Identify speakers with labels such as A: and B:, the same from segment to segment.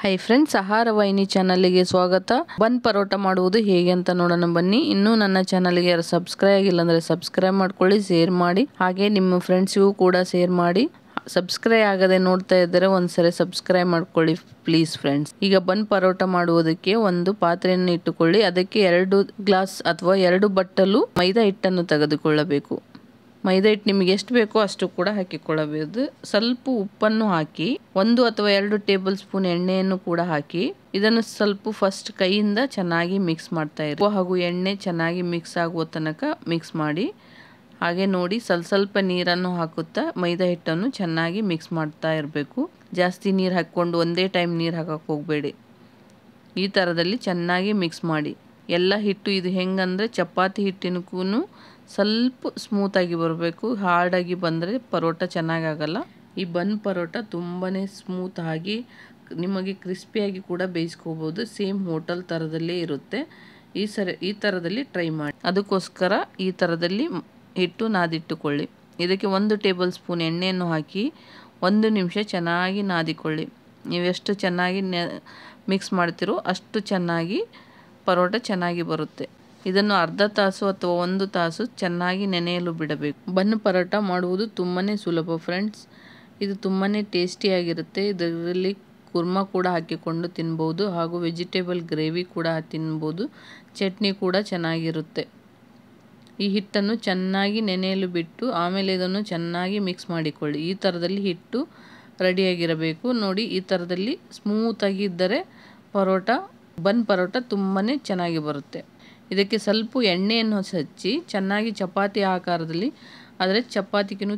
A: Hi friends, ಆಹಾರ ವಾಹಿನಿ ಚಾನಲ್ಗೆ ಸ್ವಾಗತ. ಬನ್ ಪರೋಟ ಮಾಡುವುದು ಹೇಗೆ ಅಂತ ನೋಡೋಣ ಬನ್ನಿ. ಇನ್ನೂ ನನ್ನ ಚಾನಲ್ಗೆ ಯಾರು ಸಬ್ಸ್ಕ್ರೈಬ್ ಆಗಿಲ್ಲ ಅಂದರೆ ಸಬ್ಸ್ಕ್ರೈಬ್ ಮಾಡ್ಕೊಳ್ಳಿ, ಶೇರ್ ಮಾಡಿ, ಹಾಗೆ ನಿಮ್ಮ ಫ್ರೆಂಡ್ಸ್ಗೂ ಕೂಡ ಶೇರ್ ಮಾಡಿ. ಸಬ್ಸ್ಕ್ರೈಬ್ ಆಗದೆ ನೋಡ್ತಾ ಇದ್ದರೆ ಒಂದ್ಸರಿ ಸಬ್ಸ್ಕ್ರೈಬ್ ಮಾಡ್ಕೊಳ್ಳಿ ಪ್ಲೀಸ್ ಫ್ರೆಂಡ್ಸ್. ಈಗ ಬನ್ ಪರೋಟ ಮಾಡುವುದಕ್ಕೆ ಒಂದು ಪಾತ್ರೆಯನ್ನು ಇಟ್ಟುಕೊಳ್ಳಿ. ಅದಕ್ಕೆ 2 ಗ್ಲಾಸ್ ಅಥವಾ 2 ಬಟ್ಟಲು ಮೈದಾ ಹಿಟ್ಟನ್ನು ತೆಗೆದುಕೊಳ್ಳಬೇಕು. ಮೈದಾ ಹಿಟ್ಟು ನಿಮಗೆ ಎಷ್ಟು ಬೇಕೋ ಅಷ್ಟು ಕೂಡ ಹಾಕಿಕೊಳ್ಳಬಹುದು. ಸ್ವಲ್ಪ ಉಪ್ಪನ್ನು ಹಾಕಿ 1 ಅಥವಾ 2 ಟೇಬಲ್ ಸ್ಪೂನ್ ಎಣ್ಣೆಯನ್ನು ಕೂಡ ಹಾಕಿ ಇದನ್ನು ಸ್ವಲ್ಪ ಫಸ್ಟ್ ಕೈಯಿಂದ ಚೆನ್ನಾಗಿ ಮಿಕ್ಸ್ ಮಾಡ್ತಾ ಇರಿ. ಹಾಗೂ ಎಣ್ಣೆ ಚೆನ್ನಾಗಿ ಮಿಕ್ಸ್ ಆಗುವ ತನಕ ಮಿಕ್ಸ್ ಮಾಡಿ. ಹಾಗೆ ನೋಡಿ ಸ್ವಲ್ಪ ನೀರನ್ನು ಹಾಕುತ್ತಾ ಮೈದಾ ಹಿಟ್ಟನ್ನು ಚೆನ್ನಾಗಿ ಮಿಕ್ಸ್ ಮಾಡ್ತಾ ಇರಬೇಕು. ಜಾಸ್ತಿ ನೀರು ಹಾಕ್ಕೊಂಡು ಒಂದೇ ಟೈಮ್ ನೀರು ಹಾಕಕ್ಕೆ ಹೋಗಬೇಡಿ. ಈ ಥರದಲ್ಲಿ ಚೆನ್ನಾಗಿ ಮಿಕ್ಸ್ ಮಾಡಿ. ಎಲ್ಲ ಹಿಟ್ಟು ಇದು ಹೆಂಗಂದರೆ ಚಪಾತಿ ಹಿಟ್ಟಿನಕ್ಕೂ ಸ್ವಲ್ಪ ಸ್ಮೂತಾಗಿ ಬರಬೇಕು. ಹಾರ್ಡಾಗಿ ಬಂದರೆ ಪರೋಟ ಚೆನ್ನಾಗಾಗಲ್ಲ. ಈ ಬನ್ ಪರೋಟ ತುಂಬಾ ಸ್ಮೂತ್ ಆಗಿ ನಿಮಗೆ ಕ್ರಿಸ್ಪಿಯಾಗಿ ಕೂಡ ಬೇಯಿಸ್ಕೋಬೋದು. ಸೇಮ್ ಹೋಟೆಲ್ ಥರದಲ್ಲೇ ಇರುತ್ತೆ. ಈ ಥರದಲ್ಲಿ ಟ್ರೈ ಮಾಡಿ. ಅದಕ್ಕೋಸ್ಕರ ಈ ಥರದಲ್ಲಿ ಹಿಟ್ಟು ನಾದಿಟ್ಟುಕೊಳ್ಳಿ. ಇದಕ್ಕೆ 1 ಟೇಬಲ್ ಸ್ಪೂನ್ ಎಣ್ಣೆಯನ್ನು ಹಾಕಿ 1 ನಿಮಿಷ ಚೆನ್ನಾಗಿ ನಾದಿಕೊಳ್ಳಿ. ನೀವೆಷ್ಟು ಚೆನ್ನಾಗಿ ಮಿಕ್ಸ್ ಮಾಡ್ತೀರೋ ಅಷ್ಟು ಚೆನ್ನಾಗಿ ಪರೋಟ ಚೆನ್ನಾಗಿ ಬರುತ್ತೆ. ಇದನ್ನು ಅರ್ಧ ತಾಸು ಅಥವಾ 1 ತಾಸು ಚೆನ್ನಾಗಿ ನೆನೆಯಲು ಬಿಡಬೇಕು. ಬನ್ ಪರೋಟ ಮಾಡುವುದು ತುಂಬಾ ಸುಲಭ ಫ್ರೆಂಡ್ಸ್. ಇದು ತುಂಬಾ ಟೇಸ್ಟಿಯಾಗಿರುತ್ತೆ. ಇದರಲ್ಲಿ ಕುರ್ಮಾ ಕೂಡ ಹಾಕಿಕೊಂಡು ತಿನ್ಬೋದು, ಹಾಗೂ ವೆಜಿಟೇಬಲ್ ಗ್ರೇವಿ ಕೂಡ ತಿನ್ಬೋದು. ಚಟ್ನಿ ಕೂಡ ಚೆನ್ನಾಗಿರುತ್ತೆ. ಈ ಹಿಟ್ಟನ್ನು ಚೆನ್ನಾಗಿ ನೆನೆಯಲು ಬಿಟ್ಟು ಆಮೇಲೆ ಇದನ್ನು ಚೆನ್ನಾಗಿ ಮಿಕ್ಸ್ ಮಾಡಿಕೊಳ್ಳಿ. ಈ ಥರದಲ್ಲಿ ಹಿಟ್ಟು ರೆಡಿಯಾಗಿರಬೇಕು. ನೋಡಿ, ಈ ಥರದಲ್ಲಿ ಸ್ಮೂತಾಗಿ ಇದ್ದರೆ ಬನ್ ಪರೋಟ ತುಂಬಾ ಚೆನ್ನಾಗಿ ಬರುತ್ತೆ. ಇದಕ್ಕೆ ಸ್ವಲ್ಪ ಎಣ್ಣೆಯನ್ನು ಹಚ್ಚಿ ಚೆನ್ನಾಗಿ ಚಪಾತಿ ಆಕಾರದಲ್ಲಿ, ಆದರೆ ಚಪಾತಿಗಿನ್ನೂ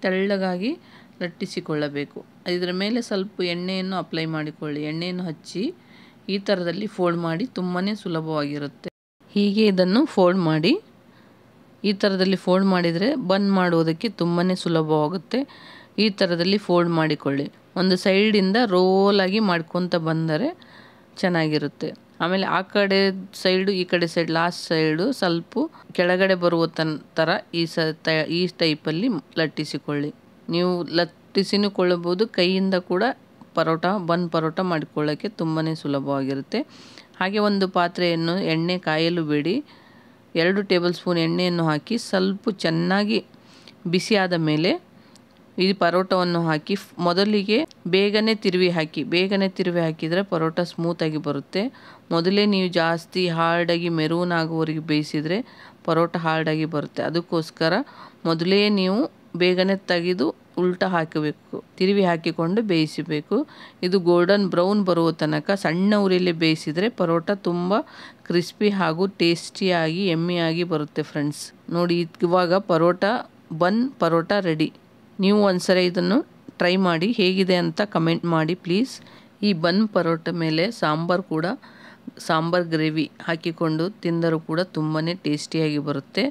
A: ತೆಳ್ಳಗಾಗಿ ಲಟ್ಟಿಸಿಕೊಳ್ಳಬೇಕು. ಇದರ ಮೇಲೆ ಸ್ವಲ್ಪ ಎಣ್ಣೆಯನ್ನು ಅಪ್ಲೈ ಮಾಡಿಕೊಳ್ಳಿ. ಎಣ್ಣೆಯನ್ನು ಹಚ್ಚಿ ಈ ಥರದಲ್ಲಿ ಫೋಲ್ಡ್ ಮಾಡಿ. ತುಂಬಾ ಸುಲಭವಾಗಿರುತ್ತೆ. ಹೀಗೆ ಇದನ್ನು ಫೋಲ್ಡ್ ಮಾಡಿ. ಈ ಥರದಲ್ಲಿ ಫೋಲ್ಡ್ ಮಾಡಿದರೆ ಬನ್ ಮಾಡುವುದಕ್ಕೆ ತುಂಬಾ ಸುಲಭವಾಗುತ್ತೆ. ಈ ಥರದಲ್ಲಿ ಫೋಲ್ಡ್ ಮಾಡಿಕೊಳ್ಳಿ. ಒಂದು ಸೈಡಿಂದ ರೋಲಾಗಿ ಮಾಡ್ಕೊತ ಬಂದರೆ ಚೆನ್ನಾಗಿರುತ್ತೆ. ಆಮೇಲೆ ಆ ಕಡೆ ಸೈಡು ಈ ಕಡೆ ಸೈಡ್ ಲಾಸ್ಟ್ ಸೈಡು ಸ್ವಲ್ಪ ಕೆಳಗಡೆ ಬರುವ ಥರ ಈ ಟೈಪಲ್ಲಿ ಲಟ್ಟಿಸಿಕೊಳ್ಳಿ. ನೀವು ಲಟ್ಟಿಸಿನೂ ಕೊಳ್ಳಬಹುದು. ಕೈಯಿಂದ ಕೂಡ ಬನ್ ಪರೋಟ ಮಾಡಿಕೊಳ್ಳೋಕ್ಕೆ ತುಂಬಾ ಸುಲಭವಾಗಿರುತ್ತೆ. ಹಾಗೆ ಒಂದು ಪಾತ್ರೆಯನ್ನು ಎಣ್ಣೆ ಕಾಯಲು ಬಿಡಿ. 2 ಟೇಬಲ್ ಸ್ಪೂನ್ ಎಣ್ಣೆಯನ್ನು ಹಾಕಿ ಸ್ವಲ್ಪ ಚೆನ್ನಾಗಿ ಬಿಸಿ ಆದ ಮೇಲೆ ಈ ಪರೋಟವನ್ನು ಹಾಕಿ ಮೊದಲಿಗೆ ಬೇಗನೆ ತಿರುವಿ ಹಾಕಿದರೆ ಪರೋಟ ಸ್ಮೂತಾಗಿ ಬರುತ್ತೆ. ಮೊದಲೇ ನೀವು ಜಾಸ್ತಿ ಹಾರ್ಡಾಗಿ ಮೆರೂನ್ ಆಗುವವರೆಗೆ ಬೇಯಿಸಿದರೆ ಪರೋಟ ಹಾರ್ಡಾಗಿ ಬರುತ್ತೆ. ಅದಕ್ಕೋಸ್ಕರ ಮೊದಲೇ ನೀವು ಬೇಗನೆ ತೆಗೆದು ಉಲ್ಟಾ ಹಾಕಬೇಕು. ತಿರುವಿ ಹಾಕಿಕೊಂಡು ಬೇಯಿಸಬೇಕು. ಇದು ಗೋಲ್ಡನ್ ಬ್ರೌನ್ ಬರುವ ತನಕ ಸಣ್ಣ ಉರಿಯಲ್ಲಿ ಬೇಯಿಸಿದರೆ ಪರೋಟ ತುಂಬ ಕ್ರಿಸ್ಪಿ ಹಾಗೂ ಟೇಸ್ಟಿಯಾಗಿ ಎಮ್ಮಿಯಾಗಿ ಬರುತ್ತೆ ಫ್ರೆಂಡ್ಸ್. ನೋಡಿ, ಇವಾಗ ಬನ್ ಪರೋಟ ರೆಡಿ. ನೀವು ಒಂದ್ಸರಿ ಇದನ್ನು ಟ್ರೈ ಮಾಡಿ, ಹೇಗಿದೆ ಅಂತ ಕಮೆಂಟ್ ಮಾಡಿ ಪ್ಲೀಸ್. ಈ ಬನ್ ಪರೋಟ ಮೇಲೆ ಸಾಂಬಾರ್ ಗ್ರೇವಿ ಹಾಕಿಕೊಂಡು ತಿಂದರೂ ಕೂಡ ತುಂಬಾ ಟೇಸ್ಟಿಯಾಗಿ ಬರುತ್ತೆ.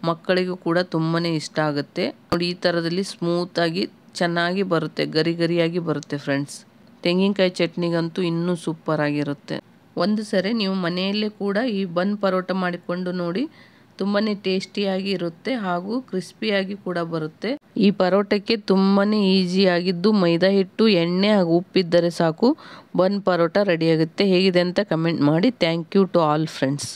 A: ಮಕ್ಕಳಿಗೂ ಕೂಡ ತುಂಬಾ ಇಷ್ಟ ಆಗುತ್ತೆ. ನೋಡಿ, ಈ ಥರದಲ್ಲಿ ಸ್ಮೂತಾಗಿ ಚೆನ್ನಾಗಿ ಬರುತ್ತೆ, ಗರಿಯಾಗಿ ಬರುತ್ತೆ ಫ್ರೆಂಡ್ಸ್. ತೆಂಗಿನಕಾಯಿ ಚಟ್ನಿಗಂತೂ ಇನ್ನೂ ಸೂಪರ್ ಆಗಿರುತ್ತೆ. ಒಂದು ಸರಿ ನೀವು ಮನೆಯಲ್ಲೇ ಕೂಡ ಈ ಬನ್ ಪರೋಟ ಮಾಡಿಕೊಂಡು ನೋಡಿ. ತುಂಬಾ ಟೇಸ್ಟಿಯಾಗಿ ಇರುತ್ತೆ ಹಾಗೂ ಕ್ರಿಸ್ಪಿಯಾಗಿ ಕೂಡ ಬರುತ್ತೆ. ಈ ಪರೋಟಕ್ಕೆ ತುಂಬಾ ಈಸಿಯಾಗಿದ್ದು ಮೈದಾ ಹಿಟ್ಟು, ಎಣ್ಣೆ ಹಾಗೂ ಉಪ್ಪಿದ್ದರೆ ಸಾಕು ಬನ್ ಪರೋಟ ರೆಡಿಯಾಗುತ್ತೆ. ಹೇಗಿದೆ ಅಂತ ಕಮೆಂಟ್ ಮಾಡಿ. Thank you to all friends.